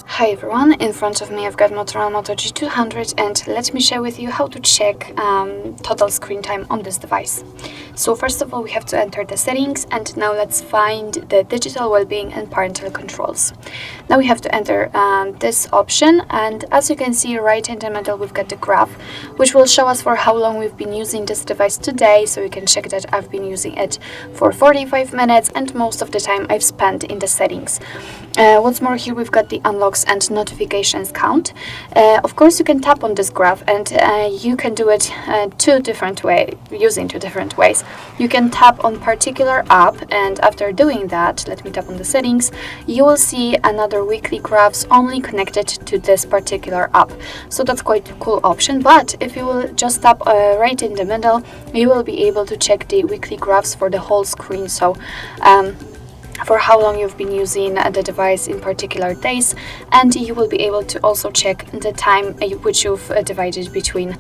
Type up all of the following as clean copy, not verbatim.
Hi everyone, in front of me I've got MOTOROLA Moto G200 and let me share with you how to check total screen time on this device. So first of all we have to enter the settings, and now let's find the digital well-being and parental controls. Now we have to enter this option, and as you can see right in the middle we've got the graph which will show us for how long we've been using this device today. So we can check that I've been using it for 45 minutes and most of the time I've spent in the settings. What's more, here we've got the unlocks and notifications count. Of course you can tap on this graph, and you can do it using two different ways. You can tap on particular app, and after doing that, let me tap on the settings, you will see another weekly graphs only connected to this particular app. So that's quite a cool option. But if you will just tap right in the middle, you will be able to check the weekly graphs for the whole screen. So for how long you've been using the device in particular days, and you will be able to also check the time which you've divided between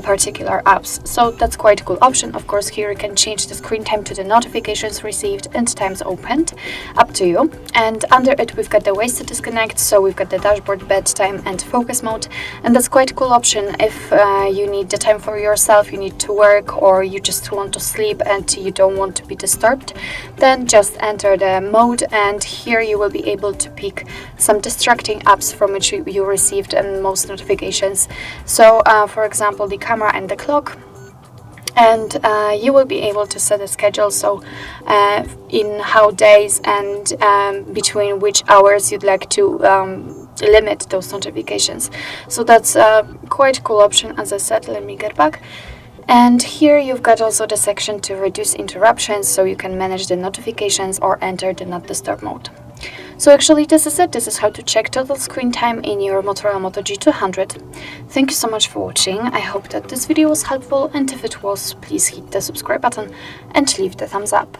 particular apps. So that's quite a cool option. Of course, here you can change the screen time to the notifications received and times opened, up to you. And under it we've got the ways to disconnect, so we've got the dashboard, bedtime and focus mode, and that's quite a cool option if you need the time for yourself, you need to work, or you just want to sleep and you don't want to be disturbed. Then just enter the mode, and here you will be able to pick some distracting apps from which you received most notifications. So for example, the camera and the clock. And you will be able to set a schedule, so in how days and between which hours you'd like to limit those notifications. So that's quite a cool option. As I said, let me get back. And here you've got also the section to reduce interruptions, so you can manage the notifications or enter the not disturb mode. So actually this is it. This is how to check total screen time in your MOTOROLA Moto G200. Thank you so much for watching. I hope that this video was helpful, and if it was, please hit the subscribe button and leave the thumbs up.